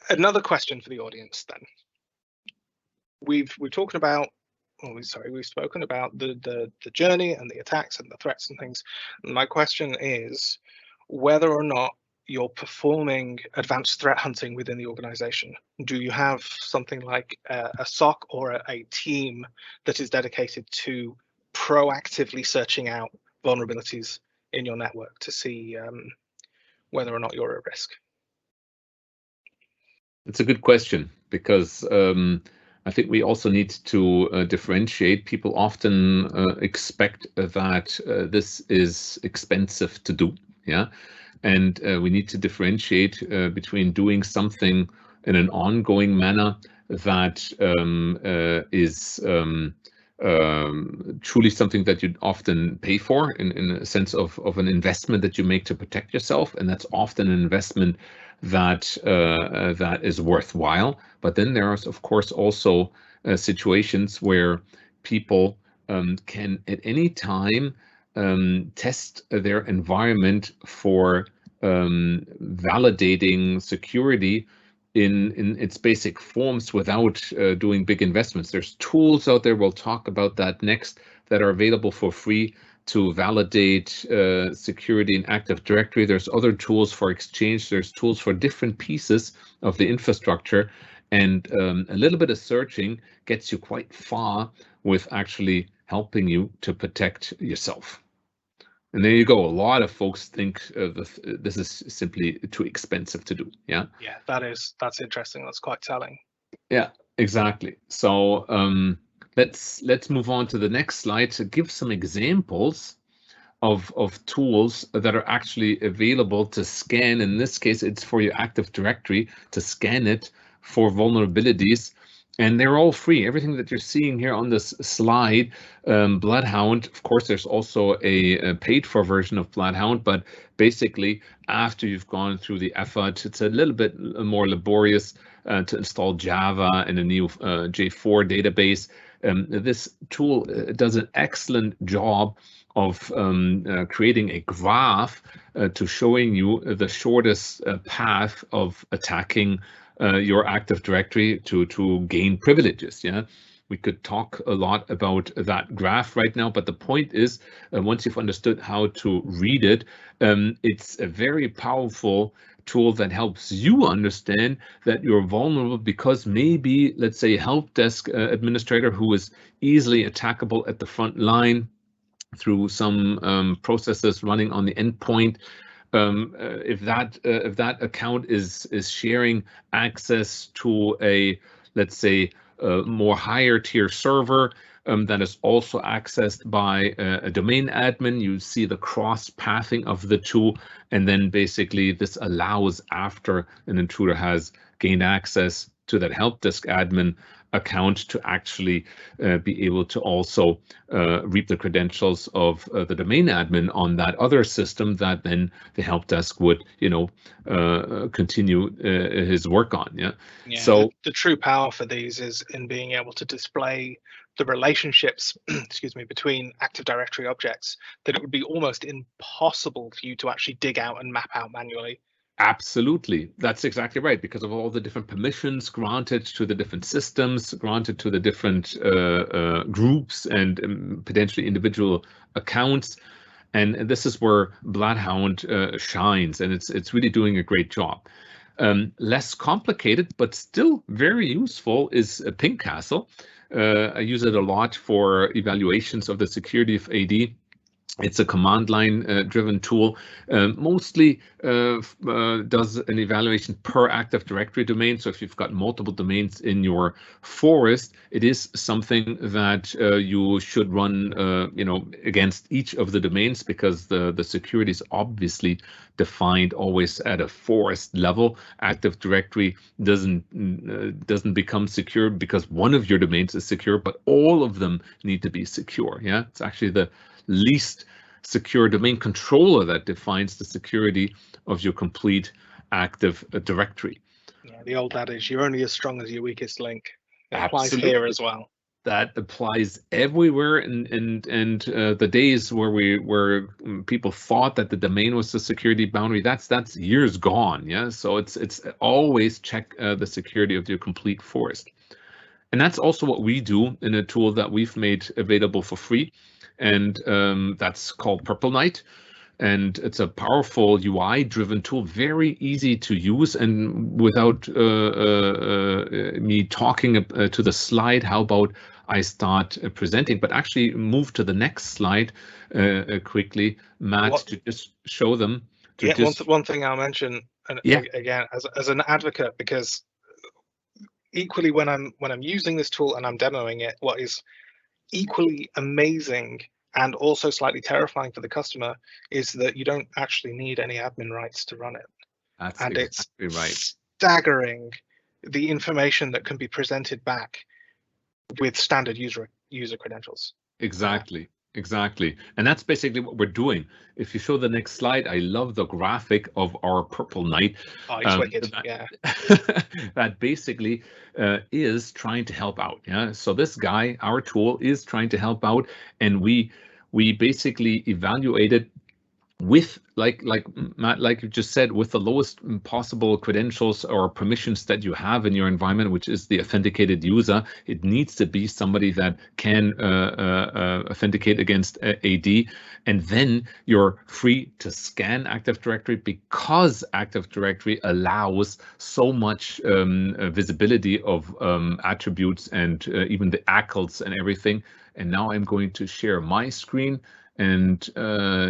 another question for the audience then. We've spoken about the journey and the attacks and the threats and things. My question is whether or not you're performing advanced threat hunting within the organization. Do you have something like a SOC or a team that is dedicated to proactively searching out vulnerabilities in your network to see whether or not you're at risk? It's a good question, because I think we also need to differentiate. People often expect that this is expensive to do, yeah, and we need to differentiate between doing something in an ongoing manner that is truly something that you'd often pay for in a sense of an investment that you make to protect yourself, and that's often an investment that that is worthwhile. But then there are, of course, also situations where people can at any time test their environment for validating security in its basic forms without doing big investments. There's tools out there, we'll talk about that next, that are available for free to validate security in Active Directory. There's other tools for Exchange. There's tools for different pieces of the infrastructure. And a little bit of searching gets you quite far with actually helping you to protect yourself. And there you go. A lot of folks think this is simply too expensive to do. Yeah. Yeah, that's interesting. That's quite telling. Yeah, exactly. So let's move on to the next slide to give some examples of tools that are actually available to scan. In this case, it's for your Active Directory to scan it for vulnerabilities. And they're all free. Everything that you're seeing here on this slide, Bloodhound, of course, there's also a paid-for version of Bloodhound, but basically, after you've gone through the effort, it's a little bit more laborious to install Java and a new J4 database. This tool does an excellent job of creating a graph to showing you the shortest path of attacking your Active Directory to gain privileges. Yeah, we could talk a lot about that graph right now, but the point is, once you've understood how to read it, it's a very powerful tool that helps you understand that you're vulnerable because maybe, let's say, a help desk administrator who is easily attackable at the front line through some processes running on the endpoint. If that account is sharing access to a, let's say, more higher tier server that is also accessed by a domain admin, you see the cross pathing of the two, and then basically this allows, after an intruder has gained access to that help desk admin account, to actually be able to also reap the credentials of the domain admin on that other system that then the help desk would, continue his work on. Yeah. So the true power for these is in being able to display the relationships, excuse me, between Active Directory objects that it would be almost impossible for you to actually dig out and map out manually. Absolutely, that's exactly right, because of all the different permissions granted to the different systems, granted to the different groups and potentially individual accounts. And this is where Bloodhound shines, and it's really doing a great job. Less complicated, but still very useful, is Ping Castle. I use it a lot for evaluations of the security of AD. It's a command line driven tool, mostly does an evaluation per Active Directory domain. So if you've got multiple domains in your forest, it is something that you should run against each of the domains, because the security is obviously defined always at a forest level. Active Directory doesn't become secure because one of your domains is secure, but all of them need to be secure. Yeah, it's actually the least secure domain controller that defines the security of your complete Active Directory. Yeah, the old adage, you're only as strong as your weakest link. It applies here as well. That applies everywhere, and the days where people thought that the domain was the security boundary, that's years gone. Yeah, so it's always check the security of your complete forest. And that's also what we do in a tool that we've made available for free. And that's called Purple Knight. And it's a powerful UI-driven tool, very easy to use. And without me talking to the slide, how about I start presenting, but actually move to the next slide quickly, Matt, to just show them. One thing I'll mention, and again, as an advocate, because equally when I'm using this tool and I'm demoing it, what is equally amazing and also slightly terrifying for the customer is that you don't actually need any admin rights to run it. That's and exactly it's right. Staggering the information that can be presented back with standard user credentials. Exactly. And that's basically what we're doing. If you show the next slide, I love the graphic of our Purple Knight. Oh, it's wicked. Yeah. That basically is trying to help out. Yeah. So this guy, our tool, is trying to help out, and we basically evaluated with, like Matt, like you just said, with the lowest possible credentials or permissions that you have in your environment, which is the authenticated user. It needs to be somebody that can authenticate against AD, and then you're free to scan Active Directory, because Active Directory allows so much visibility of attributes and even the ACLs and everything. And now I'm going to share my screen, and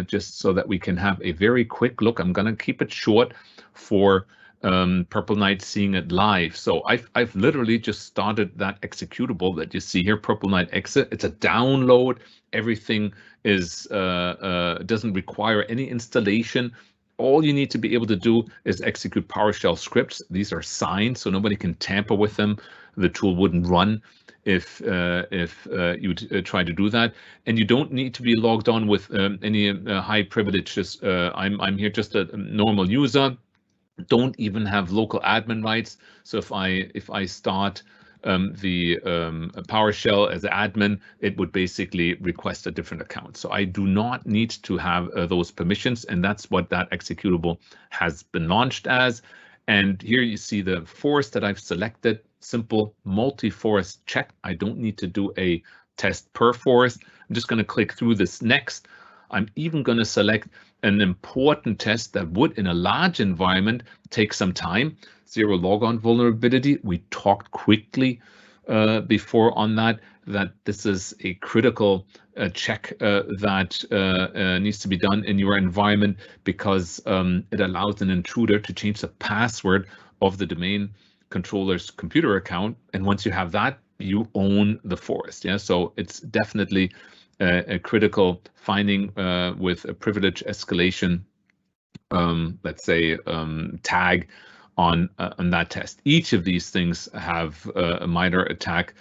just so that we can have a very quick look. I'm going to keep it short for Purple Knight seeing it live. So I've literally just started that executable that you see here, Purple Knight exit. It's a download. Everything is doesn't require any installation. All you need to be able to do is execute PowerShell scripts. These are signed, so nobody can tamper with them. The tool wouldn't run if you'd try to do that, and you don't need to be logged on with any high privileges. I'm here just a normal user. Don't even have local admin rights. So if I start the PowerShell as an admin, it would basically request a different account. So I do not need to have those permissions, and that's what that executable has been launched as. And here you see the forest that I've selected. Simple multi-forest check. I don't need to do a test per forest. I'm just going to click through this next. I'm even going to select an important test that would, in a large environment, take some time. Zero logon vulnerability. We talked quickly before on that this is a critical check that needs to be done in your environment, because it allows an intruder to change the password of the domain controller's computer account, and once you have that, you own the forest. Yeah, so it's definitely a critical finding with a privilege escalation, let's say, tag on that test. Each of these things have a minor attack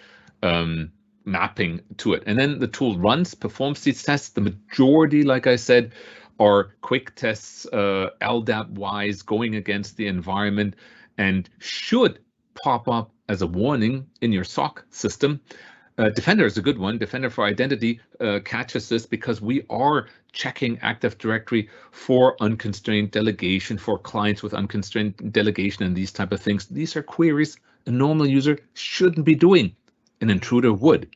mapping to it, and then the tool runs, performs these tests. The majority, like I said, are quick tests, LDAP wise, going against the environment, and should pop up as a warning in your SOC system. Defender is a good one. Defender for Identity catches this, because we are checking Active Directory for unconstrained delegation, for clients with unconstrained delegation and these type of things. These are queries a normal user shouldn't be doing. An intruder would.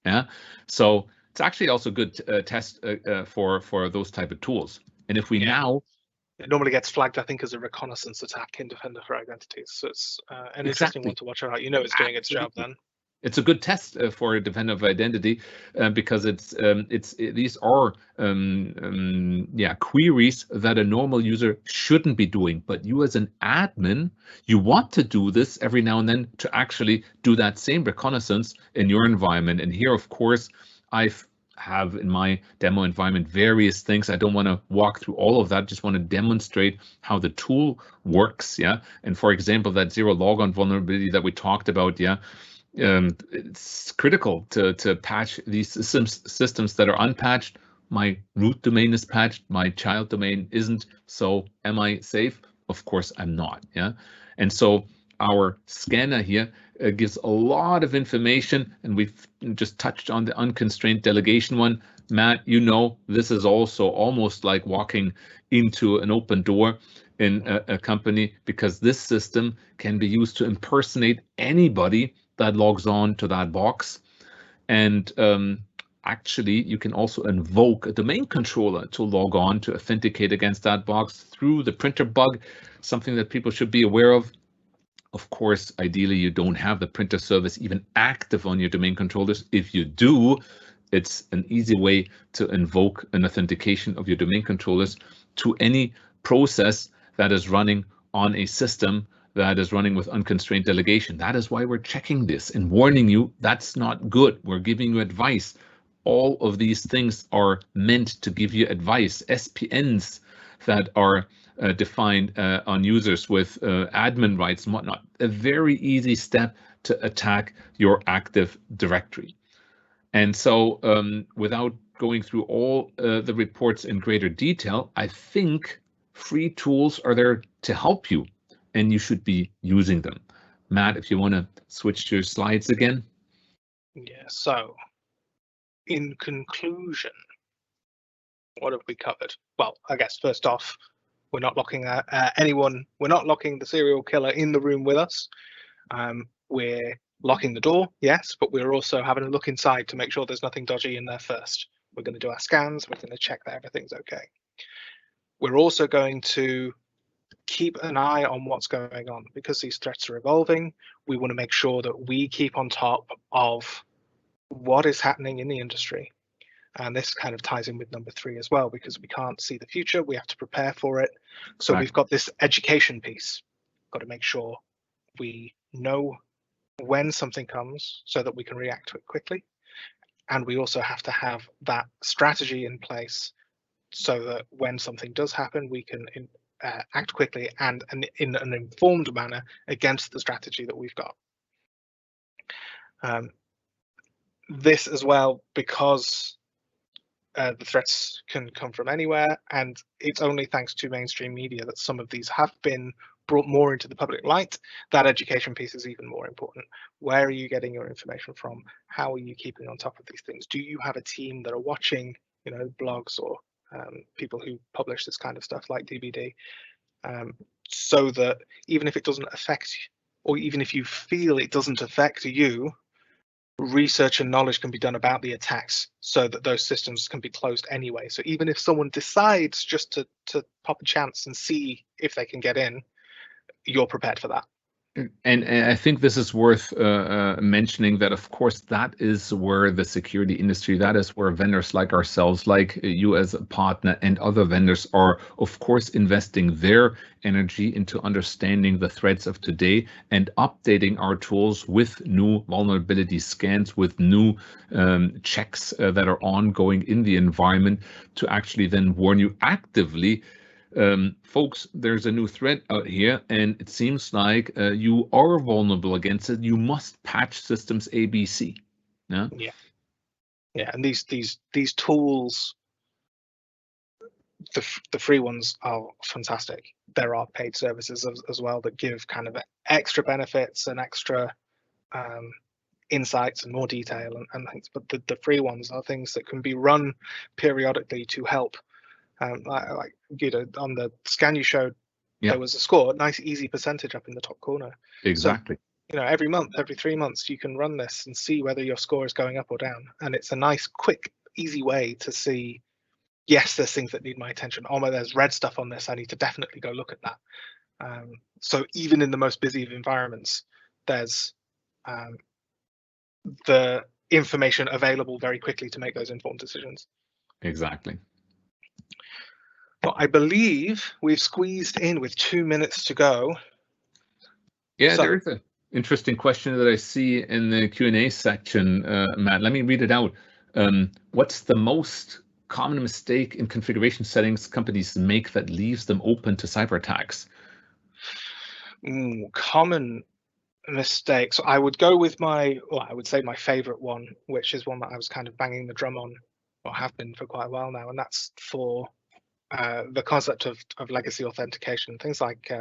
Yeah. So it's actually also good test for those type of tools. And if we now, it normally gets flagged, I think, as a reconnaissance attack in Defender for Identities. So it's an interesting one to watch out. You know, it's doing its job then. It's a good test for a Defender of Identity because these are queries that a normal user shouldn't be doing. But you, as an admin, you want to do this every now and then to actually do that same reconnaissance in your environment. And here, of course, I have in my demo environment various things. I don't want to walk through all of that. Just want to demonstrate how the tool works. Yeah, and for example, that zero logon vulnerability that we talked about. Yeah. It's critical to patch these systems that are unpatched. My root domain is patched, my child domain isn't. So am I safe? Of course I'm not. Yeah, and so our scanner here gives a lot of information, and we've just touched on the unconstrained delegation one. Matt, you know, this is also almost like walking into an open door in a company, because this system can be used to impersonate anybody that logs on to that box. And actually, you can also invoke a domain controller to log on to authenticate against that box through the printer bug, something that people should be aware of. Of course, ideally, you don't have the printer service even active on your domain controllers. If you do, it's an easy way to invoke an authentication of your domain controllers to any process that is running on a system that is running with unconstrained delegation. That is why we're checking this and warning you that's not good. We're giving you advice. All of these things are meant to give you advice. SPNs that are defined on users with admin rights and whatnot. A very easy step to attack your Active Directory. And so without going through all the reports in greater detail, I think free tools are there to help you, and you should be using them. Matt, if you want to switch to your slides again. Yeah, so in conclusion, What have we covered? Well, I guess first off, we're not locking anyone. We're not locking the serial killer in the room with us. We're locking the door, yes, but we're also having a look inside to make sure there's nothing dodgy in there first. We're going to do our scans. We're going to check that everything's okay. We're also going to keep an eye on what's going on because these threats are evolving. We want to make sure that we keep on top of what is happening in the industry. And this kind of ties in with number 3 as well, because we can't see the future. We have to prepare for it. So we've got this education piece. Got to make sure we know when something comes so that we can react to it quickly. And we also have to have that strategy in place so that when something does happen, we can act quickly and in an informed manner against the strategy that we've got. This as well, because the threats can come from anywhere, and it's only thanks to mainstream media that some of these have been brought more into the public light. That education piece is even more important. Where are you getting your information from? How are you keeping on top of these things? Do you have a team that are watching, blogs or people who publish this kind of stuff like DBD, so that even if it doesn't affect you, or even if you feel it doesn't affect you, research and knowledge can be done about the attacks so that those systems can be closed anyway. So even if someone decides just to pop a chance and see if they can get in, you're prepared for that. And I think this is worth mentioning that, of course, that is where the security industry, that is where vendors like ourselves, like you as a partner and other vendors are, of course, investing their energy into understanding the threats of today and updating our tools with new vulnerability scans, with new checks that are ongoing in the environment to actually then warn you actively. Folks, there's a new threat out here, and it seems like you are vulnerable against it. You must patch systems ABC. Yeah. And these tools, the free ones are fantastic. There are paid services as well that give kind of extra benefits and extra insights and more detail and things. But the free ones are things that can be run periodically to help. Like on the scan you showed, there was a score, a nice easy percentage up in the top corner. Exactly. So, every month, every 3 months, you can run this and see whether your score is going up or down. And it's a nice, quick, easy way to see, yes, there's things that need my attention. Oh, there's red stuff on this. I need to definitely go look at that. So even in the most busy of environments, there's the information available very quickly to make those informed decisions. Exactly. Well, I believe we've squeezed in with 2 minutes to go. Yeah, so, there's an interesting question that I see in the Q&A section, Matt. Let me read it out. What's the most common mistake in configuration settings companies make that leaves them open to cyber attacks? Common mistake. So I would go with I would say my favorite one, which is one that I was kind of banging the drum on, or have been for quite a while now, and that's for the concept of legacy authentication, things like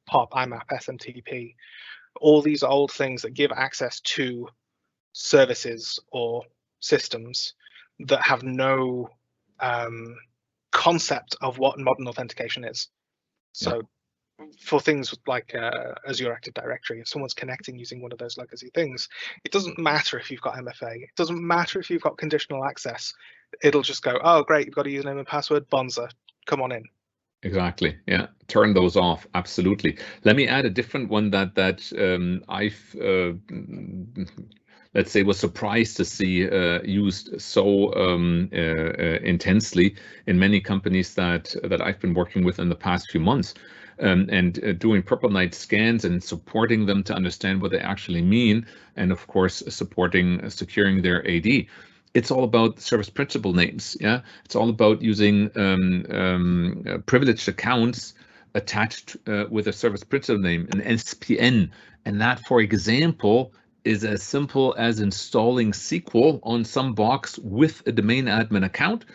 POP, IMAP, SMTP, all these old things that give access to services or systems that have no concept of what modern authentication is. So for things like Azure Active Directory, if someone's connecting using one of those legacy things, it doesn't matter if you've got MFA. It doesn't matter if you've got conditional access. It'll just go, oh, great, you've got a username and password, bonza, come on in. Exactly. Yeah. Turn those off. Absolutely. Let me add a different one that I've let's say was surprised to see used so intensely in many companies that I've been working with in the past few months, and doing purple night scans and supporting them to understand what they actually mean, and of course securing their AD. It's all about service principal names. Yeah, it's all about using privileged accounts attached with a service principal name, an SPN, and that, for example, is as simple as installing SQL on some box with a domain admin account.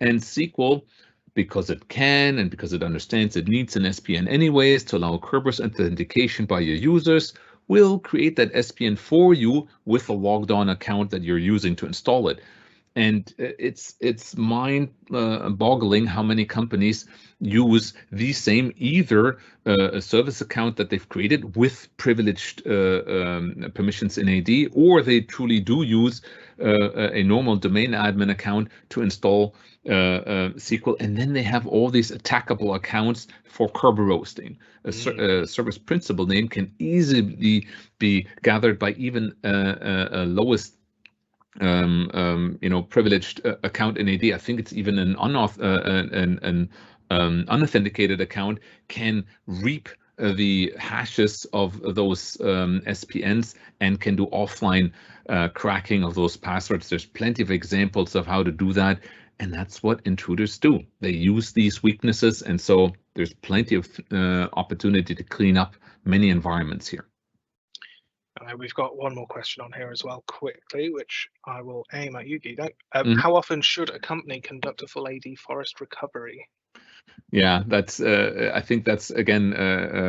And SQL, because it can and because it understands it needs an SPN anyways to allow Kerberos authentication by your users, will create that SPN for you with a logged on account that you're using to install it. And it's mind-boggling how many companies use the same either a service account that they've created with privileged permissions in AD, or they truly do use a normal domain admin account to install SQL, and then they have all these attackable accounts for Kerber roasting. A service principal name can easily be gathered by even a lowest privileged account in AD. I think it's even an unauthenticated account can reap the hashes of those SPNs and can do offline cracking of those passwords. There's plenty of examples of how to do that, and that's what intruders do. They use these weaknesses, and so there's plenty of opportunity to clean up many environments here. We've got one more question on here as well, quickly, which I will aim at you, Guido. How often should a company conduct a full AD forest recovery? Yeah, that's. I think that's again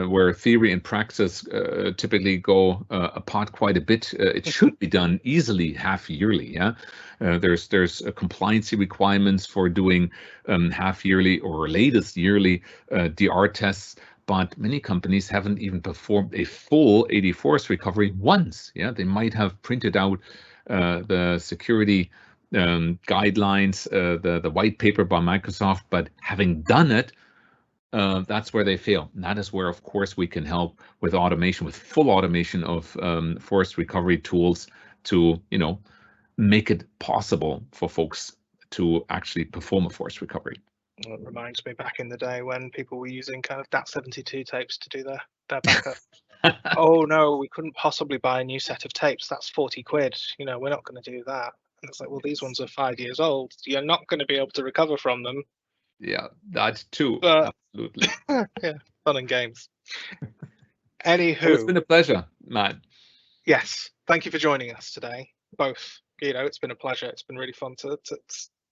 where theory and practice typically go apart quite a bit. It should be done easily half yearly. Yeah, there's compliancy requirements for doing half yearly or latest yearly DR tests. But many companies haven't even performed a full AD forest recovery once. Yeah, they might have printed out the security guidelines, the white paper by Microsoft, but having done it, that's where they fail. And that is where, of course, we can help with automation, with full automation of forest recovery tools to, make it possible for folks to actually perform a forest recovery. It reminds me back in the day when people were using kind of DAT72 tapes to do their backup. Oh no, we couldn't possibly buy a new set of tapes. That's 40 quid. We're not going to do that. And it's like, well, these ones are 5 years old. You're not going to be able to recover from them. Yeah, that too. Absolutely. Yeah, fun and games. Anywho, well, it's been a pleasure, Matt. Yes, thank you for joining us today, both. It's been a pleasure. It's been really fun to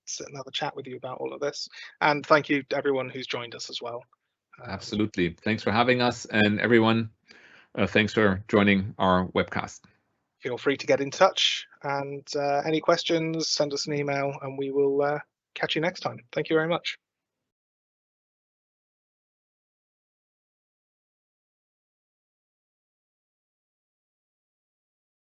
sit and have a chat with you about all of this. And thank you to everyone who's joined us as well. Absolutely. Thanks for having us, and everyone, thanks for joining our webcast. Feel free to get in touch, and any questions, send us an email, and we will catch you next time. Thank you very much.